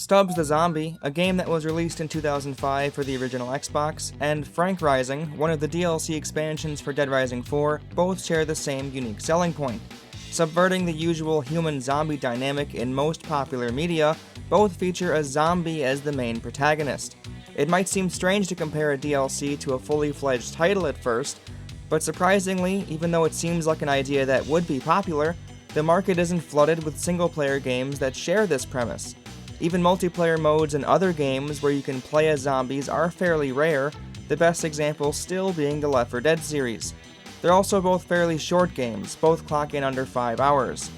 Stubbs the Zombie, a game that was released in 2005 for the original Xbox, and Frank Rising, one of the DLC expansions for Dead Rising 4, both share the same unique selling point. Subverting the usual human-zombie dynamic in most popular media, both feature a zombie as the main protagonist. It might seem strange to compare a DLC to a fully fledged title at first, but surprisingly, even though it seems like an idea that would be popular, the market isn't flooded with single-player games that share this premise. Even multiplayer modes in other games where you can play as zombies are fairly rare, the best example still being the Left 4 Dead series. They're also both fairly short games, both clock in under 5 hours.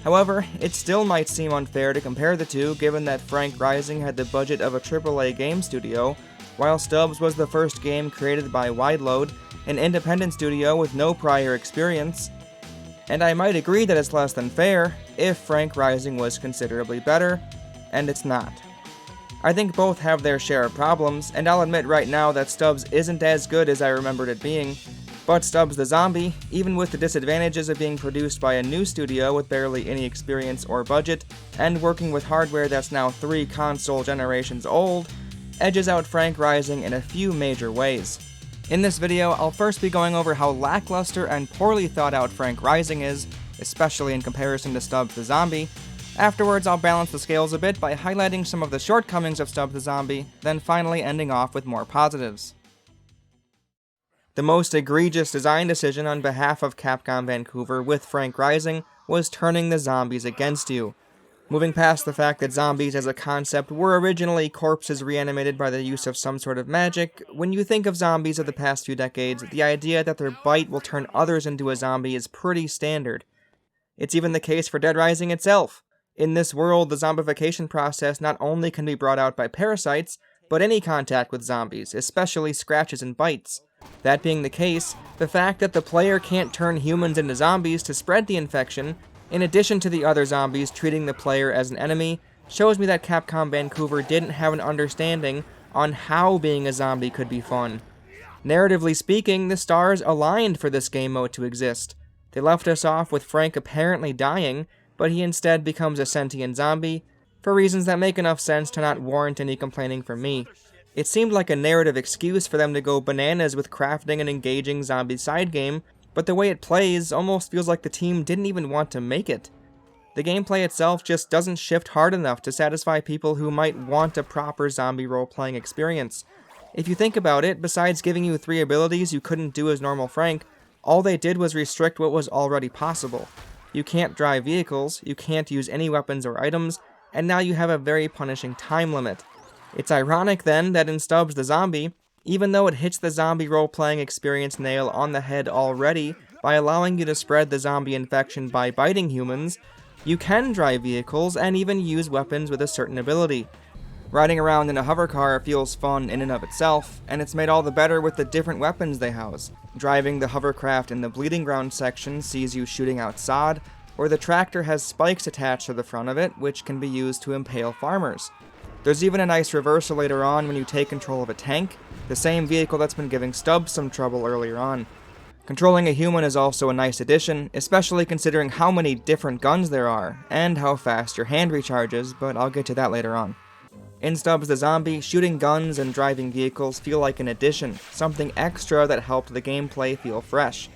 However, it still might seem unfair to compare the two given that Frank Rising had the budget of a AAA game studio, while Stubbs was the first game created by Wideload, an independent studio with no prior experience. And I might agree that it's less than fair if Frank Rising was considerably better, and it's not. I think both have their share of problems, and I'll admit right now that Stubbs isn't as good as I remembered it being, but Stubbs the Zombie, even with the disadvantages of being produced by a new studio with barely any experience or budget, and working with hardware that's now 3 console generations old, edges out Frank Rising in a few major ways. In this video, I'll first be going over how lackluster and poorly thought out Frank Rising is, especially in comparison to Stubbs the Zombie. Afterwards, I'll balance the scales a bit by highlighting some of the shortcomings of Stubbs the Zombie, then finally ending off with more positives. The most egregious design decision on behalf of Capcom Vancouver with Frank Rising was turning the zombies against you. Moving past the fact that zombies as a concept were originally corpses reanimated by the use of some sort of magic, when you think of zombies of the past few decades, the idea that their bite will turn others into a zombie is pretty standard. It's even the case for Dead Rising itself. In this world, the zombification process not only can be brought out by parasites, but any contact with zombies, especially scratches and bites. That being the case, the fact that the player can't turn humans into zombies to spread the infection, in addition to the other zombies treating the player as an enemy, shows me that Capcom Vancouver didn't have an understanding on how being a zombie could be fun. Narratively speaking, the stars aligned for this game mode to exist. They left us off with Frank apparently dying, but he instead becomes a sentient zombie, for reasons that make enough sense to not warrant any complaining from me. It seemed like a narrative excuse for them to go bananas with crafting an engaging zombie side game, but the way it plays almost feels like the team didn't even want to make it. The gameplay itself just doesn't shift hard enough to satisfy people who might want a proper zombie role-playing experience. If you think about it, besides giving you 3 abilities you couldn't do as normal Frank, all they did was restrict what was already possible. You can't drive vehicles, you can't use any weapons or items, and now you have a very punishing time limit. It's ironic then that in Stubbs the Zombie, even though it hits the zombie role-playing experience nail on the head already by allowing you to spread the zombie infection by biting humans, you can drive vehicles and even use weapons with a certain ability. Riding around in a hovercar feels fun in and of itself, and it's made all the better with the different weapons they house. Driving the hovercraft in the Bleeding Ground section sees you shooting out sod, or the tractor has spikes attached to the front of it, which can be used to impale farmers. There's even a nice reversal later on when you take control of a tank, the same vehicle that's been giving Stubbs some trouble earlier on. Controlling a human is also a nice addition, especially considering how many different guns there are, and how fast your hand recharges, but I'll get to that later on. In Stubbs the Zombie, shooting guns and driving vehicles feel like an addition, something extra that helped the gameplay feel fresh.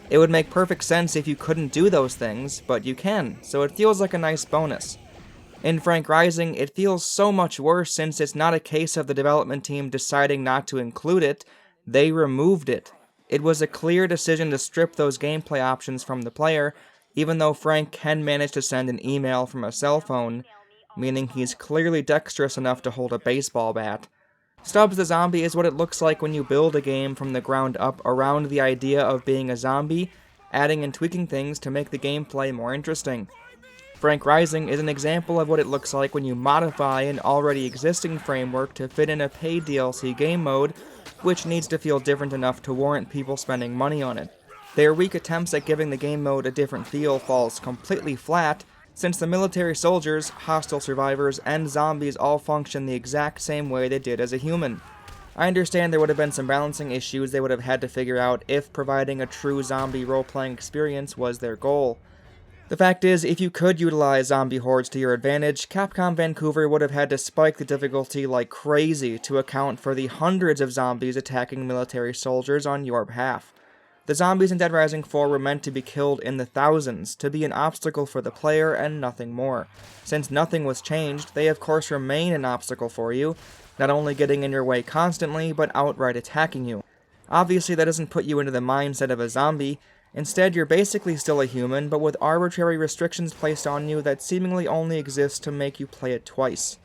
It would make perfect sense if you couldn't do those things, but you can, so it feels like a nice bonus. In Frank Rising, it feels so much worse since it's not a case of the development team deciding not to include it, they removed it. It was a clear decision to strip those gameplay options from the player, even though Frank can manage to send an email from a cell phone, meaning he's clearly dexterous enough to hold a baseball bat. Stubbs the Zombie is what it looks like when you build a game from the ground up around the idea of being a zombie, adding and tweaking things to make the gameplay more interesting. Frank Rising is an example of what it looks like when you modify an already existing framework to fit in a paid DLC game mode, which needs to feel different enough to warrant people spending money on it. Their weak attempts at giving the game mode a different feel falls completely flat, since the military soldiers, hostile survivors, and zombies all function the exact same way they did as a human. I understand there would have been some balancing issues they would have had to figure out if providing a true zombie role-playing experience was their goal. The fact is, if you could utilize zombie hordes to your advantage, Capcom Vancouver would have had to spike the difficulty like crazy to account for the hundreds of zombies attacking military soldiers on your behalf. The zombies in Dead Rising 4 were meant to be killed in the thousands, to be an obstacle for the player and nothing more. Since nothing was changed, they of course remain an obstacle for you, not only getting in your way constantly, but outright attacking you. Obviously that doesn't put you into the mindset of a zombie. Instead, you're basically still a human, but with arbitrary restrictions placed on you that seemingly only exist to make you play it twice.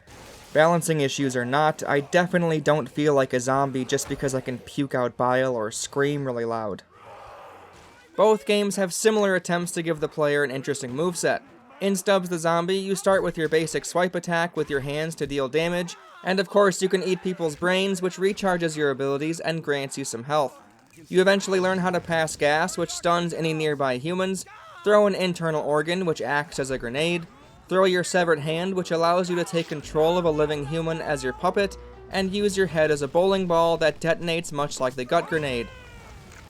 Balancing issues or not, I definitely don't feel like a zombie just because I can puke out bile or scream really loud. Both games have similar attempts to give the player an interesting moveset. In Stubbs the Zombie, you start with your basic swipe attack with your hands to deal damage, and of course you can eat people's brains, which recharges your abilities and grants you some health. You eventually learn how to pass gas, which stuns any nearby humans, throw an internal organ, which acts as a grenade, throw your severed hand, which allows you to take control of a living human as your puppet, and use your head as a bowling ball that detonates much like the gut grenade.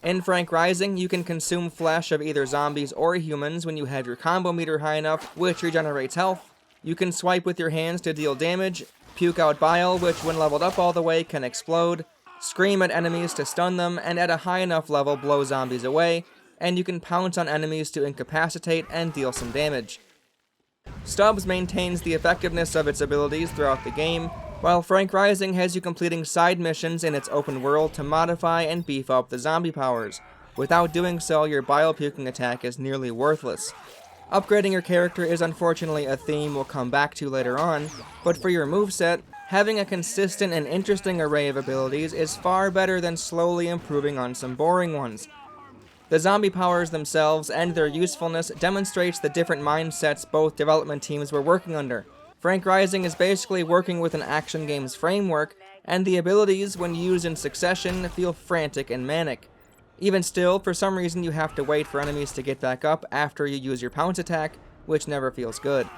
In Frank Rising, you can consume flesh of either zombies or humans when you have your combo meter high enough, which regenerates health. You can swipe with your hands to deal damage, puke out bile, which when leveled up all the way can explode, scream at enemies to stun them, and at a high enough level blow zombies away, and you can pounce on enemies to incapacitate and deal some damage. Stubbs maintains the effectiveness of its abilities throughout the game, while Frank Rising has you completing side missions in its open world to modify and beef up the zombie powers. Without doing so, your bile-puking attack is nearly worthless. Upgrading your character is unfortunately a theme we'll come back to later on, but for your moveset, having a consistent and interesting array of abilities is far better than slowly improving on some boring ones. The zombie powers themselves and their usefulness demonstrates the different mindsets both development teams were working under. Frank Rising is basically working with an action game's framework, and the abilities, when used in succession, feel frantic and manic. Even still, for some reason you have to wait for enemies to get back up after you use your pounce attack, which never feels good.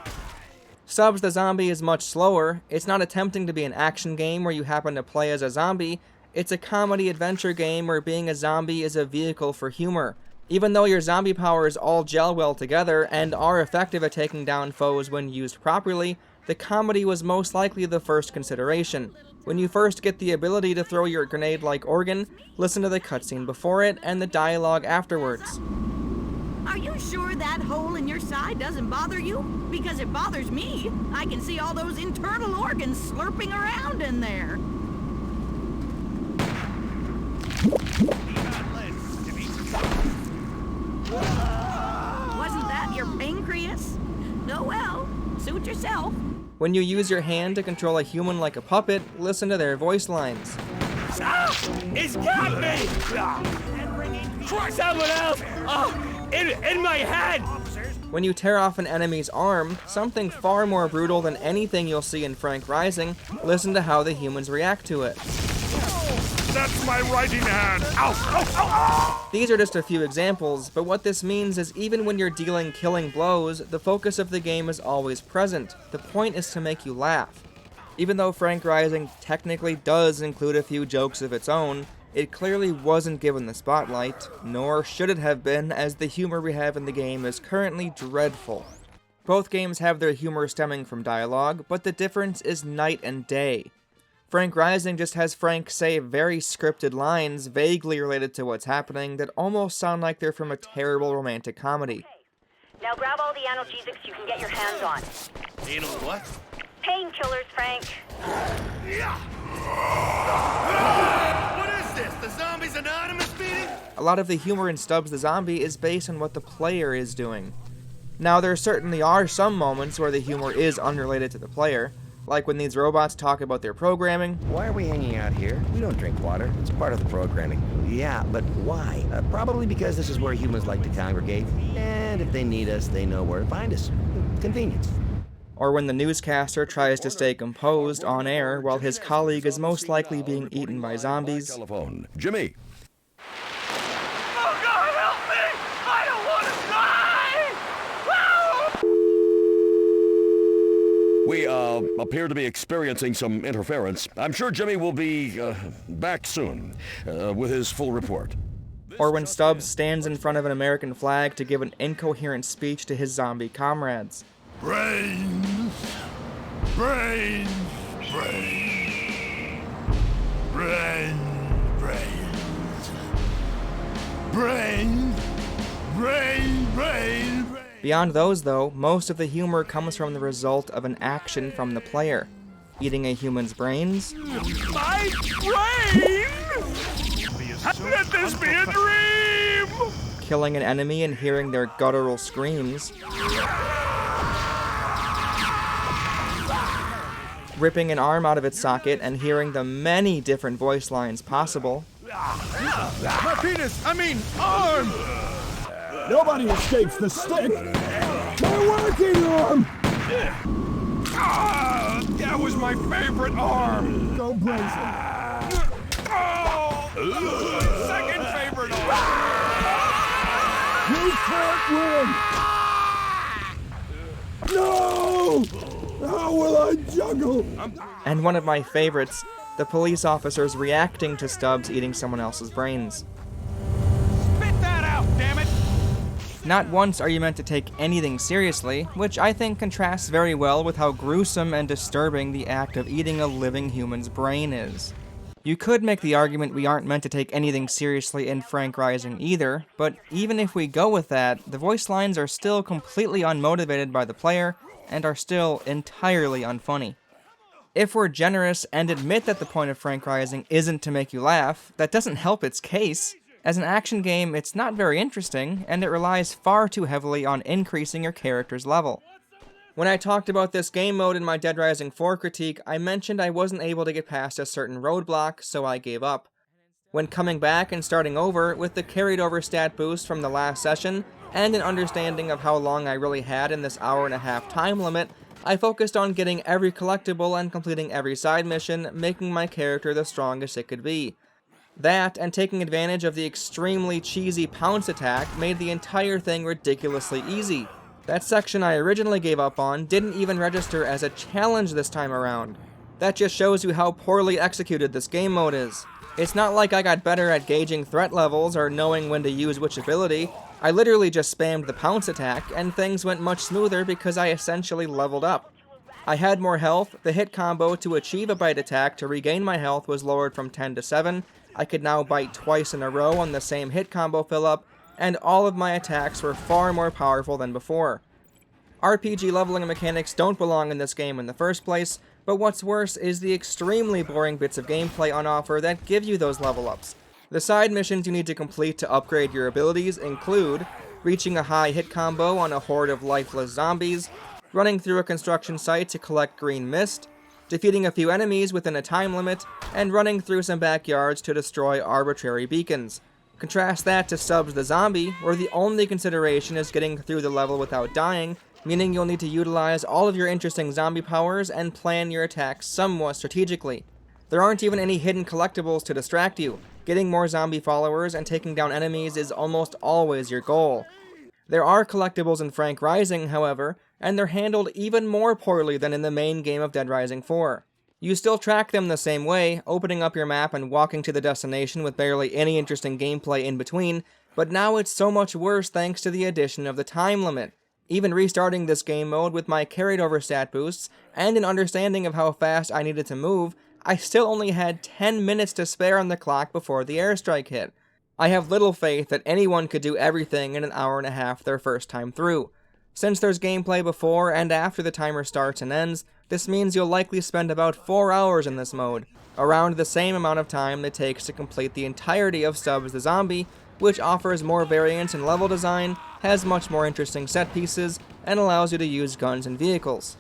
Stubbs the Zombie is much slower. It's not attempting to be an action game where you happen to play as a zombie. It's a comedy adventure game where being a zombie is a vehicle for humor. Even though your zombie powers all gel well together and are effective at taking down foes when used properly, the comedy was most likely the first consideration. When you first get the ability to throw your grenade-like organ, listen to the cutscene before it and the dialogue afterwards. Are you sure that hole in your side doesn't bother you? Because it bothers me. I can see all those internal organs slurping around in there. Wasn't that your pancreas? Oh well, suit yourself. When you use your hand to control a human like a puppet, listen to their voice lines. It's got me! Try someone else! In my head! When you tear off an enemy's arm, something far more brutal than anything you'll see in Frank Rising, listen to how the humans react to it. That's my writing hand! Ow! Ow! Ow! Ow! These are just a few examples, but what this means is even when you're dealing killing blows, the focus of the game is always present. The point is to make you laugh. Even though Frank Rising technically does include a few jokes of its own, it clearly wasn't given the spotlight, nor should it have been, as the humor we have in the game is currently dreadful. Both games have their humor stemming from dialogue, but the difference is night and day. Frank Rising just has Frank say very scripted lines vaguely related to what's happening that almost sound like they're from a terrible romantic comedy. Now grab all the analgesics you can get your hands on. Anal what? Painkillers, Frank. What is this? The Zombies Anonymous meeting? A lot of the humor in Stubbs the Zombie is based on what the player is doing. Now, there certainly are some moments where the humor is unrelated to the player, like when these robots talk about their programming. Why are we hanging out here? We don't drink water. It's part of the programming. Yeah, but why? Probably because this is where humans like to congregate, and if they need us, they know where to find us. Convenience. Or when the newscaster tries to stay composed on air while his colleague is most likely being eaten by zombies. Telephone. Jimmy. Oh God, help me! I don't want to die! We appear to be experiencing some interference. I'm sure Jimmy will be back soon with his full report. or when Stubbs stands in front of an American flag to give an incoherent speech to his zombie comrades. Brains. Brains. Brains. Brains. Brains. Brains. Brains. Brains. Beyond those, though, most of the humor comes from the result of an action from the player. Eating a human's brains, My brain! Let this be a dream! killing an enemy and hearing their guttural screams, ripping an arm out of its socket and hearing the many different voice lines possible, My penis! I mean, arm! Nobody escapes the stick. My working arm. Ah, that was my favorite arm! Go brazen. Oh, second favorite arm! You can't win. No! How will I juggle? and one of my favorites, the police officers reacting to Stubbs eating someone else's brains. Spit that out, damn it! Not once are you meant to take anything seriously, which I think contrasts very well with how gruesome and disturbing the act of eating a living human's brain is. You could make the argument we aren't meant to take anything seriously in Frank Rising either, but even if we go with that, the voice lines are still completely unmotivated by the player, and are still entirely unfunny. If we're generous and admit that the point of Frank Rising isn't to make you laugh, that doesn't help its case. As an action game, it's not very interesting, and it relies far too heavily on increasing your character's level. When I talked about this game mode in my Dead Rising 4 critique, I mentioned I wasn't able to get past a certain roadblock, so I gave up. When coming back and starting over, with the carried over stat boost from the last session, and an understanding of how long I really had in this hour-and-a-half time limit, I focused on getting every collectible and completing every side mission, making my character the strongest it could be. That, and taking advantage of the extremely cheesy pounce attack, made the entire thing ridiculously easy. That section I originally gave up on didn't even register as a challenge this time around. That just shows you how poorly executed this game mode is. It's not like I got better at gauging threat levels or knowing when to use which ability. I literally just spammed the pounce attack, and things went much smoother because I essentially leveled up. I had more health, the hit combo to achieve a bite attack to regain my health was lowered from 10 to 7, I could now bite twice in a row on the same hit combo fill-up, and all of my attacks were far more powerful than before. RPG leveling mechanics don't belong in this game in the first place, but what's worse is the extremely boring bits of gameplay on offer that give you those level ups. The side missions you need to complete to upgrade your abilities include reaching a high hit combo on a horde of lifeless zombies, running through a construction site to collect green mist, defeating a few enemies within a time limit, and running through some backyards to destroy arbitrary beacons. Contrast that to Stubbs the Zombie, where the only consideration is getting through the level without dying, meaning you'll need to utilize all of your interesting zombie powers and plan your attacks somewhat strategically. There aren't even any hidden collectibles to distract you. Getting more zombie followers and taking down enemies is almost always your goal. There are collectibles in Frank Rising, however, and they're handled even more poorly than in the main game of Dead Rising 4. You still track them the same way, opening up your map and walking to the destination with barely any interesting gameplay in between, but now it's so much worse thanks to the addition of the time limit. Even restarting this game mode with my carried over stat boosts, and an understanding of how fast I needed to move, I still only had 10 minutes to spare on the clock before the airstrike hit. I have little faith that anyone could do everything in an hour and a half their first time through. Since there's gameplay before and after the timer starts and ends, this means you'll likely spend about 4 hours in this mode, around the same amount of time it takes to complete the entirety of Stubbs the Zombie, which offers more variance in level design, has much more interesting set pieces, and allows you to use guns and vehicles.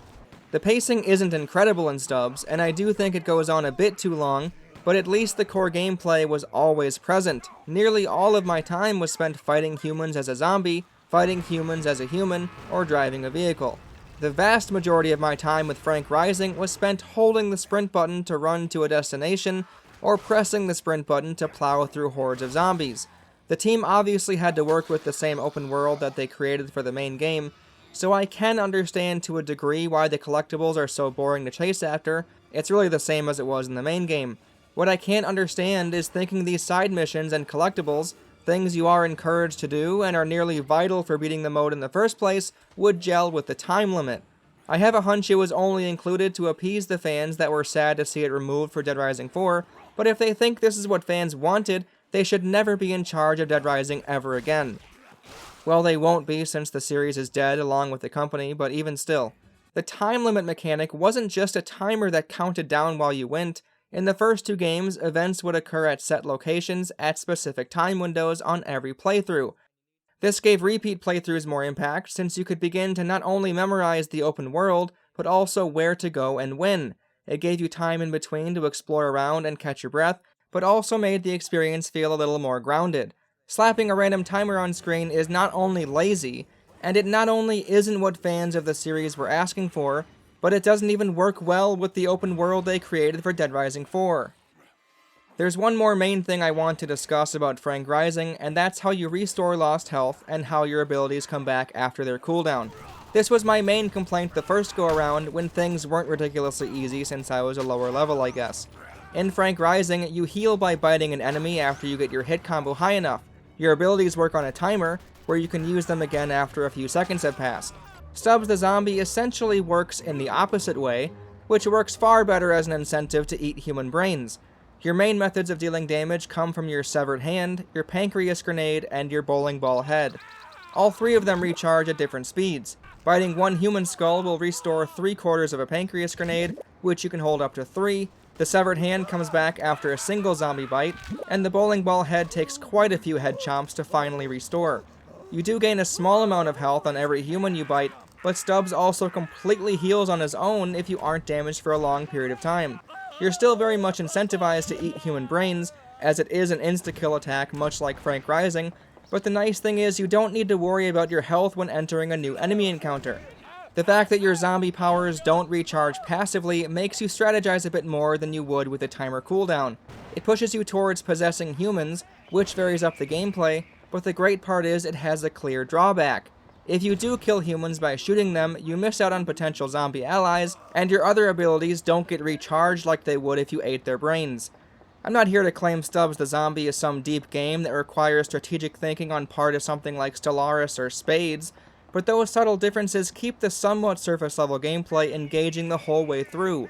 The pacing isn't incredible in Stubbs, and I do think it goes on a bit too long, but at least the core gameplay was always present. Nearly all of my time was spent fighting humans as a zombie, fighting humans as a human, or driving a vehicle. The vast majority of my time with Frank Rising was spent holding the sprint button to run to a destination, or pressing the sprint button to plow through hordes of zombies. The team obviously had to work with the same open world that they created for the main game, so I can understand to a degree why the collectibles are so boring to chase after. It's really the same as it was in the main game. What I can't understand is thinking these side missions and collectibles, things you are encouraged to do and are nearly vital for beating the mode in the first place, would gel with the time limit. I have a hunch it was only included to appease the fans that were sad to see it removed for Dead Rising 4, but if they think this is what fans wanted, they should never be in charge of Dead Rising ever again. Well, they won't be since the series is dead along with the company, but even still. The time limit mechanic wasn't just a timer that counted down while you went. In the first 2 games, events would occur at set locations at specific time windows on every playthrough. This gave repeat playthroughs more impact, since you could begin to not only memorize the open world, but also where to go and when. It gave you time in between to explore around and catch your breath, but also made the experience feel a little more grounded. Slapping a random timer on screen is not only lazy, and it not only isn't what fans of the series were asking for, but it doesn't even work well with the open world they created for Dead Rising 4. There's one more main thing I want to discuss about Frank Rising, and that's how you restore lost health and how your abilities come back after their cooldown. This was my main complaint the first go around when things weren't ridiculously easy since I was a lower level, I guess. In Frank Rising, you heal by biting an enemy after you get your hit combo high enough. Your abilities work on a timer, where you can use them again after a few seconds have passed. Stubbs the Zombie essentially works in the opposite way, which works far better as an incentive to eat human brains. Your main methods of dealing damage come from your severed hand, your pancreas grenade, and your bowling ball head. All 3 of them recharge at different speeds. Biting 1 human skull will restore 3/4 of a pancreas grenade, which you can hold up to 3. The severed hand comes back after a single zombie bite, and the bowling ball head takes quite a few head chomps to finally restore. You do gain a small amount of health on every human you bite, but Stubbs also completely heals on his own if you aren't damaged for a long period of time. You're still very much incentivized to eat human brains, as it is an insta-kill attack much like Frank Rising, but the nice thing is you don't need to worry about your health when entering a new enemy encounter. The fact that your zombie powers don't recharge passively makes you strategize a bit more than you would with a timer cooldown. It pushes you towards possessing humans, which varies up the gameplay, but the great part is it has a clear drawback. If you do kill humans by shooting them, you miss out on potential zombie allies, and your other abilities don't get recharged like they would if you ate their brains. I'm not here to claim Stubbs the Zombie is some deep game that requires strategic thinking on part of something like Stellaris or Spades, but those subtle differences keep the somewhat surface-level gameplay engaging the whole way through.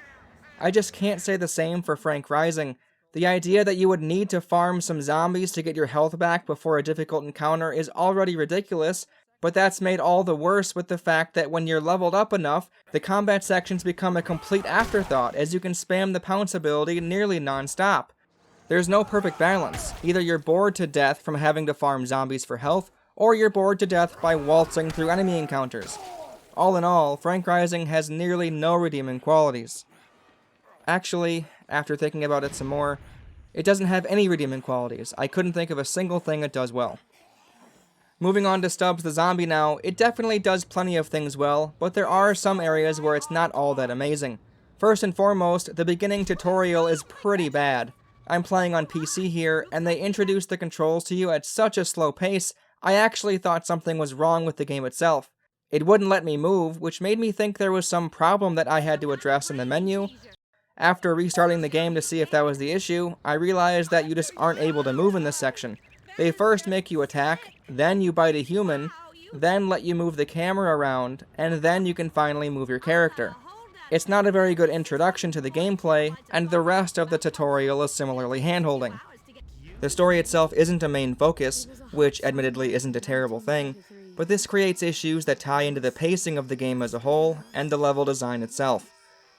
I just can't say the same for Frank Rising. The idea that you would need to farm some zombies to get your health back before a difficult encounter is already ridiculous, but that's made all the worse with the fact that when you're leveled up enough, the combat sections become a complete afterthought as you can spam the pounce ability nearly non-stop. There's no perfect balance. Either you're bored to death from having to farm zombies for health, or you're bored to death by waltzing through enemy encounters. All in all, Frank Rising has nearly no redeeming qualities. Actually, after thinking about it some more, it doesn't have any redeeming qualities. I couldn't think of a single thing it does well. Moving on to Stubbs the Zombie now, it definitely does plenty of things well, but there are some areas where it's not all that amazing. First and foremost, the beginning tutorial is pretty bad. I'm playing on PC here, and they introduced the controls to you at such a slow pace, I actually thought something was wrong with the game itself. It wouldn't let me move, which made me think there was some problem that I had to address in the menu. After restarting the game to see if that was the issue, I realized that you just aren't able to move in this section. They first make you attack, then you bite a human, then let you move the camera around, and then you can finally move your character. It's not a very good introduction to the gameplay, and the rest of the tutorial is similarly handholding. The story itself isn't a main focus, which admittedly isn't a terrible thing, but this creates issues that tie into the pacing of the game as a whole, and the level design itself.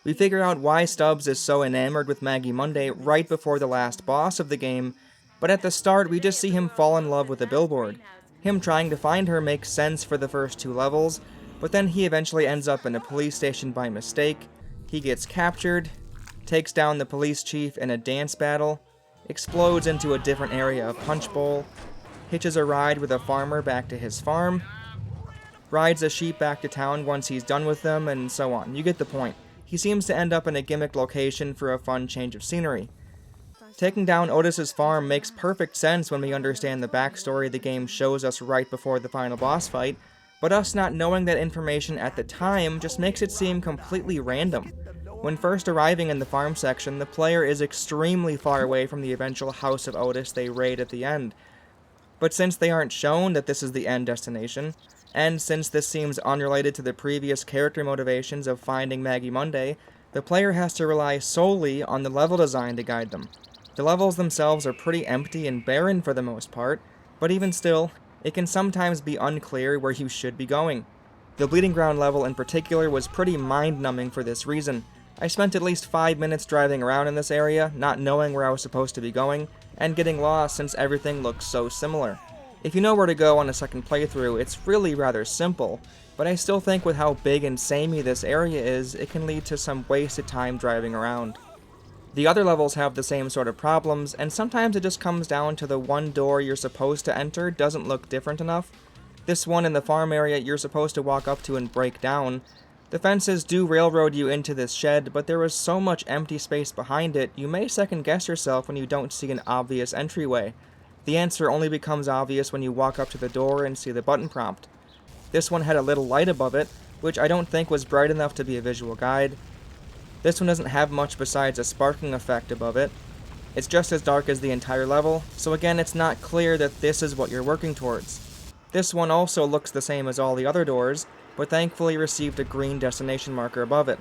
We figure out why Stubbs is so enamored with Maggie Monday right before the last boss of the game, but at the start we just see him fall in love with a billboard. Him trying to find her makes sense for the first 2 levels, but then he eventually ends up in a police station by mistake. He gets captured, takes down the police chief in a dance battle, explodes into a different area of Punch Bowl, hitches a ride with a farmer back to his farm, rides a sheep back to town once he's done with them, and so on. You get the point. He seems to end up in a gimmick location for a fun change of scenery. Taking down Otis's farm makes perfect sense when we understand the backstory the game shows us right before the final boss fight, but us not knowing that information at the time just makes it seem completely random. When first arriving in the farm section, the player is extremely far away from the eventual house of Otis they raid at the end. But since they aren't shown that this is the end destination, and since this seems unrelated to the previous character motivations of finding Maggie Monday, the player has to rely solely on the level design to guide them. The levels themselves are pretty empty and barren for the most part, but even still, it can sometimes be unclear where you should be going. The Bleeding Ground level in particular was pretty mind-numbing for this reason. I spent at least 5 minutes driving around in this area, not knowing where I was supposed to be going, and getting lost since everything looks so similar. If you know where to go on a second playthrough, it's really rather simple, but I still think with how big and samey this area is, it can lead to some wasted time driving around. The other levels have the same sort of problems, and sometimes it just comes down to the one door you're supposed to enter doesn't look different enough. This one in the farm area you're supposed to walk up to and break down. The fences do railroad you into this shed, but there is so much empty space behind it, you may second guess yourself when you don't see an obvious entryway. The answer only becomes obvious when you walk up to the door and see the button prompt. This one had a little light above it, which I don't think was bright enough to be a visual guide. This one doesn't have much besides a sparking effect above it. It's just as dark as the entire level, so again it's not clear that this is what you're working towards. This one also looks the same as all the other doors, but thankfully received a green destination marker above it.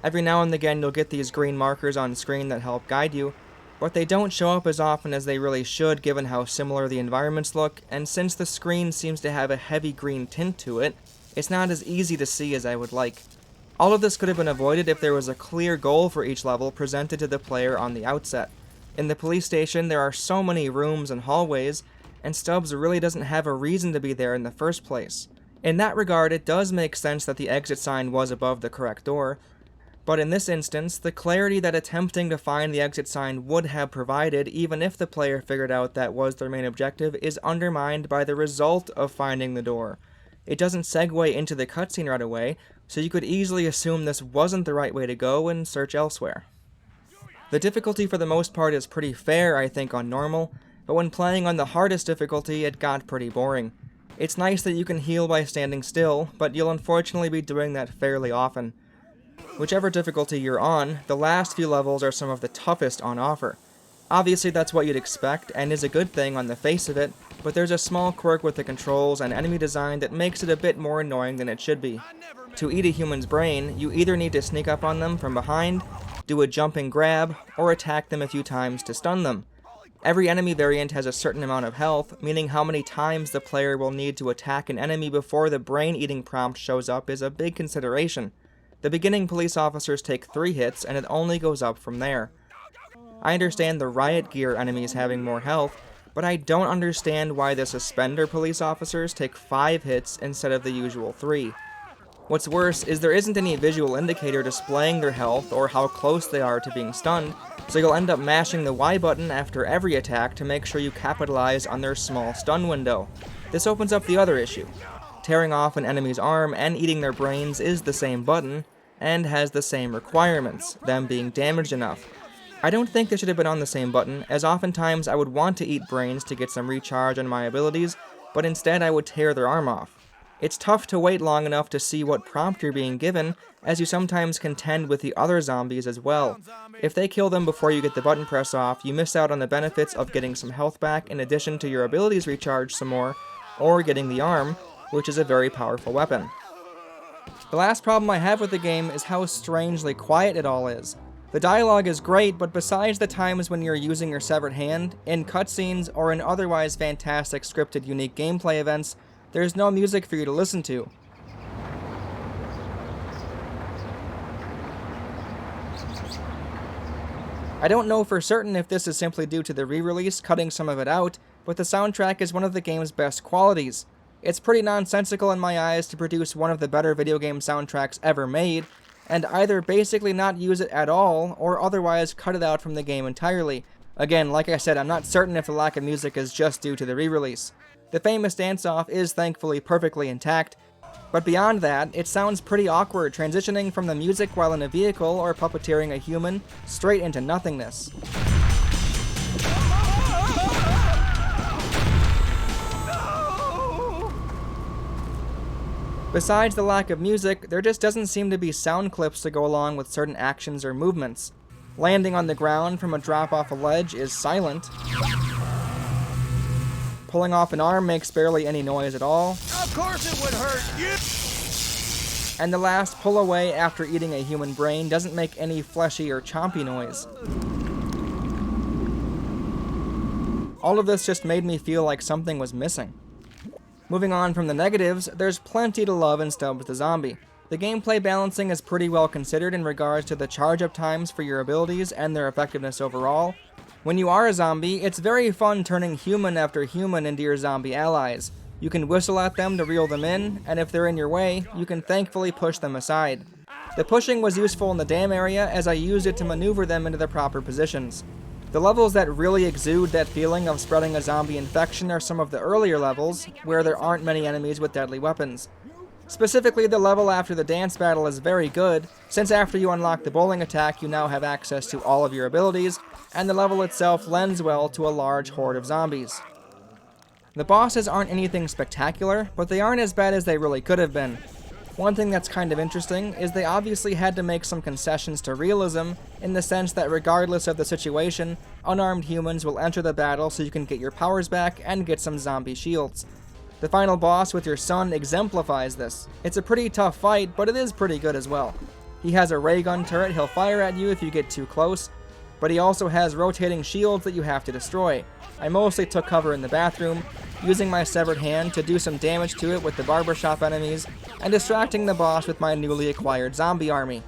Every now and again you'll get these green markers on screen that help guide you, but they don't show up as often as they really should given how similar the environments look, and since the screen seems to have a heavy green tint to it, it's not as easy to see as I would like. All of this could have been avoided if there was a clear goal for each level presented to the player on the outset. In the police station, there are so many rooms and hallways, and Stubbs really doesn't have a reason to be there in the first place. In that regard, it does make sense that the exit sign was above the correct door, but in this instance, the clarity that attempting to find the exit sign would have provided, even if the player figured out that was their main objective, is undermined by the result of finding the door. It doesn't segue into the cutscene right away, so you could easily assume this wasn't the right way to go and search elsewhere. The difficulty for the most part is pretty fair, I think, on normal, but when playing on the hardest difficulty, it got pretty boring. It's nice that you can heal by standing still, but you'll unfortunately be doing that fairly often. Whichever difficulty you're on, the last few levels are some of the toughest on offer. Obviously that's what you'd expect, and is a good thing on the face of it, but there's a small quirk with the controls and enemy design that makes it a bit more annoying than it should be. To eat a human's brain, you either need to sneak up on them from behind, do a jumping grab, or attack them a few times to stun them. Every enemy variant has a certain amount of health, meaning how many times the player will need to attack an enemy before the brain-eating prompt shows up is a big consideration. The beginning police officers take 3 hits, and it only goes up from there. I understand the riot gear enemies having more health, but I don't understand why the suspender police officers take 5 hits instead of the usual 3. What's worse is there isn't any visual indicator displaying their health or how close they are to being stunned, so you'll end up mashing the Y button after every attack to make sure you capitalize on their small stun window. This opens up the other issue. Tearing off an enemy's arm and eating their brains is the same button, and has the same requirements, them being damaged enough. I don't think they should have been on the same button, as oftentimes I would want to eat brains to get some recharge on my abilities, but instead I would tear their arm off. It's tough to wait long enough to see what prompt you're being given, as you sometimes contend with the other zombies as well. If they kill them before you get the button press off, you miss out on the benefits of getting some health back in addition to your abilities recharged some more, or getting the arm, which is a very powerful weapon. The last problem I have with the game is how strangely quiet it all is. The dialogue is great, but besides the times when you're using your severed hand, in cutscenes, or in otherwise fantastic scripted unique gameplay events, there's no music for you to listen to. I don't know for certain if this is simply due to the re-release cutting some of it out, but the soundtrack is one of the game's best qualities. It's pretty nonsensical in my eyes to produce one of the better video game soundtracks ever made, and either basically not use it at all, or otherwise cut it out from the game entirely. Again, like I said, I'm not certain if the lack of music is just due to the re-release. The famous dance-off is thankfully perfectly intact, but beyond that, it sounds pretty awkward transitioning from the music while in a vehicle or puppeteering a human straight into nothingness. Besides the lack of music, there just doesn't seem to be sound clips to go along with certain actions or movements. Landing on the ground from a drop off a ledge is silent. pulling off an arm makes barely any noise at all. Of course it would hurt you! And the last pull away after eating a human brain doesn't make any fleshy or chompy noise. All of this just made me feel like something was missing. Moving on from the negatives, there's plenty to love in Stubbs the Zombie. The gameplay balancing is pretty well considered in regards to the charge-up times for your abilities and their effectiveness overall. When you are a zombie, it's very fun turning human after human into your zombie allies. You can whistle at them to reel them in, and if they're in your way, you can thankfully push them aside. The pushing was useful in the dam area as I used it to maneuver them into the proper positions. The levels that really exude that feeling of spreading a zombie infection are some of the earlier levels, where there aren't many enemies with deadly weapons. Specifically, the level after the dance battle is very good, since after you unlock the bowling attack you now have access to all of your abilities, and the level itself lends well to a large horde of zombies. The bosses aren't anything spectacular, but they aren't as bad as they really could have been. One thing that's kind of interesting is they obviously had to make some concessions to realism, in the sense that regardless of the situation, unarmed humans will enter the battle so you can get your powers back and get some zombie shields. The final boss with your son exemplifies this. It's a pretty tough fight, but it is pretty good as well. He has a ray gun turret he'll fire at you if you get too close, but he also has rotating shields that you have to destroy. I mostly took cover in the bathroom, using my severed hand to do some damage to it with the barbershop enemies, and distracting the boss with my newly acquired zombie army.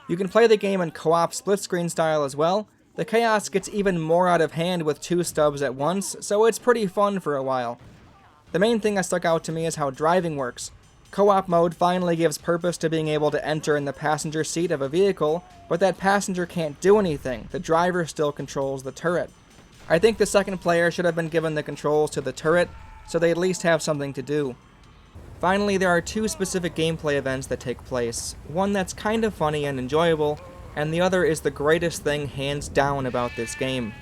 You can play the game in co-op split-screen style as well. The chaos gets even more out of hand with 2 Stubbs at once, so it's pretty fun for a while. The main thing that stuck out to me is how driving works. Co-op mode finally gives purpose to being able to enter in the passenger seat of a vehicle, but that passenger can't do anything, the driver still controls the turret. I think the second player should have been given the controls to the turret, so they at least have something to do. Finally, there are 2 specific gameplay events that take place, one that's kind of funny and enjoyable, and the other is the greatest thing hands down about this game.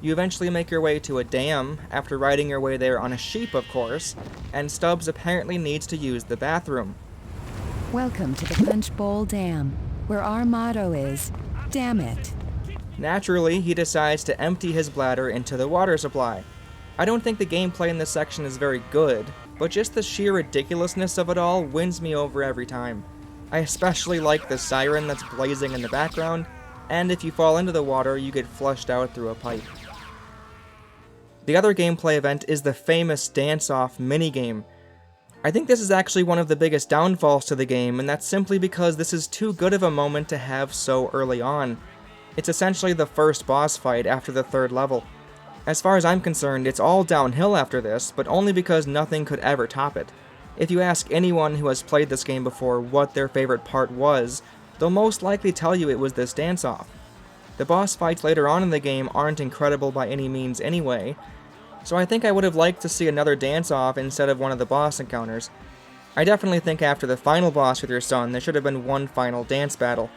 You eventually make your way to a dam, after riding your way there on a sheep of course, and Stubbs apparently needs to use the bathroom. Welcome to the Punch Bowl Dam, where our motto is, damn it. Naturally, he decides to empty his bladder into the water supply. I don't think the gameplay in this section is very good, but just the sheer ridiculousness of it all wins me over every time. I especially like the siren that's blazing in the background, and if you fall into the water, you get flushed out through a pipe. The other gameplay event is the famous dance-off minigame. I think this is actually one of the biggest downfalls to the game, and that's simply because this is too good of a moment to have so early on. It's essentially the first boss fight after the 3rd level. As far as I'm concerned, it's all downhill after this, but only because nothing could ever top it. If you ask anyone who has played this game before what their favorite part was, they'll most likely tell you it was this dance-off. The boss fights later on in the game aren't incredible by any means anyway, so I think I would have liked to see another dance-off instead of one of the boss encounters. I definitely think after the final boss with your son, there should have been one final dance battle.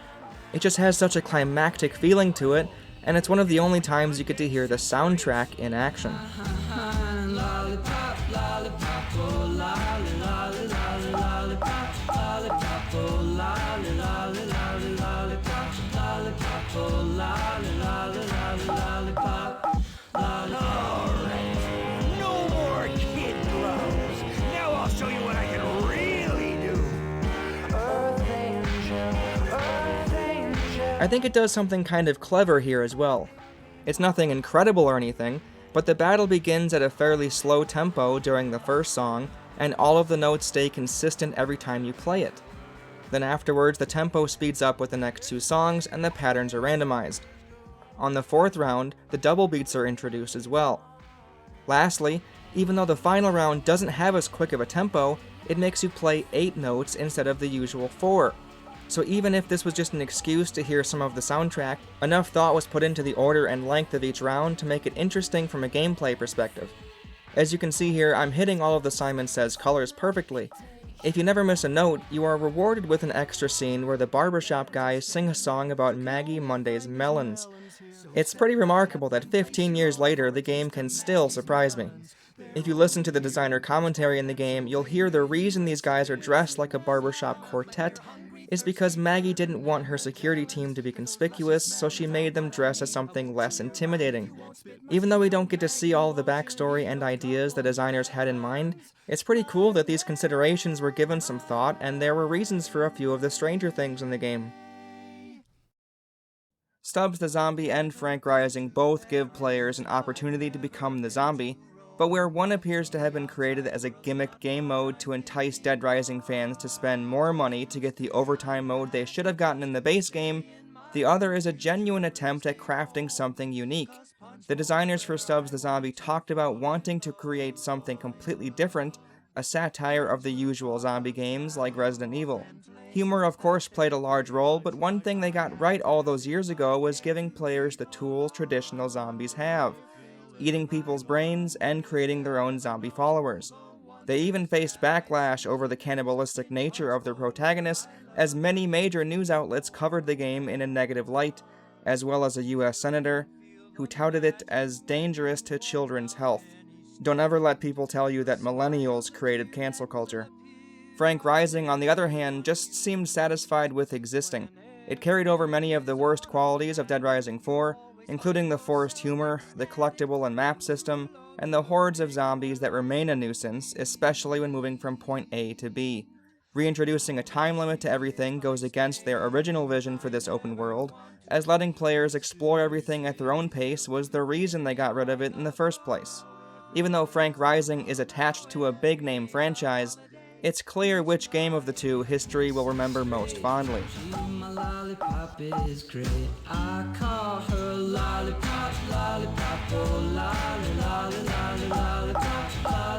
It just has such a climactic feeling to it, and it's one of the only times you get to hear the soundtrack in action. No more kid gloves! Now I'll show you what I can really do! I think it does something kind of clever here as well. It's nothing incredible or anything, but the battle begins at a fairly slow tempo during the first song, and all of the notes stay consistent every time you play it. Then afterwards, the tempo speeds up with the next 2 songs, and the patterns are randomized. On the 4th round, the double beats are introduced as well. Lastly, even though the final round doesn't have as quick of a tempo, it makes you play 8 notes instead of the usual 4. So even if this was just an excuse to hear some of the soundtrack, enough thought was put into the order and length of each round to make it interesting from a gameplay perspective. As you can see here, I'm hitting all of the Simon Says colors perfectly. If you never miss a note, you are rewarded with an extra scene where the barbershop guys sing a song about Maggie Monday's melons. It's pretty remarkable that 15 years later, the game can still surprise me. If you listen to the designer commentary in the game, you'll hear the reason these guys are dressed like a barbershop quartet is because Maggie didn't want her security team to be conspicuous, so she made them dress as something less intimidating. Even though we don't get to see all the backstory and ideas the designers had in mind, it's pretty cool that these considerations were given some thought, and there were reasons for a few of the stranger things in the game. Stubbs the Zombie and Frank Rising both give players an opportunity to become the zombie, but where one appears to have been created as a gimmicked game mode to entice Dead Rising fans to spend more money to get the overtime mode they should have gotten in the base game, the other is a genuine attempt at crafting something unique. The designers for Stubbs the Zombie talked about wanting to create something completely different, a satire of the usual zombie games like Resident Evil. Humor of course played a large role, but one thing they got right all those years ago was giving players the tools traditional zombies have: eating people's brains and creating their own zombie followers. They even faced backlash over the cannibalistic nature of their protagonists, as many major news outlets covered the game in a negative light, as well as a US senator who touted it as dangerous to children's health. Don't ever let people tell you that millennials created cancel culture. Frank Rising, on the other hand, just seemed satisfied with existing. It carried over many of the worst qualities of Dead Rising 4, including the forced humor, the collectible and map system, and the hordes of zombies that remain a nuisance, especially when moving from point A to B. Reintroducing a time limit to everything goes against their original vision for this open world, as letting players explore everything at their own pace was the reason they got rid of it in the first place. Even though Frank Rising is attached to a big-name franchise, it's clear which game of the two history will remember most fondly. My lollipop is great. I call her lollipop, lollipop, oh lolly, lolly, lolly, lollipop, lollipop.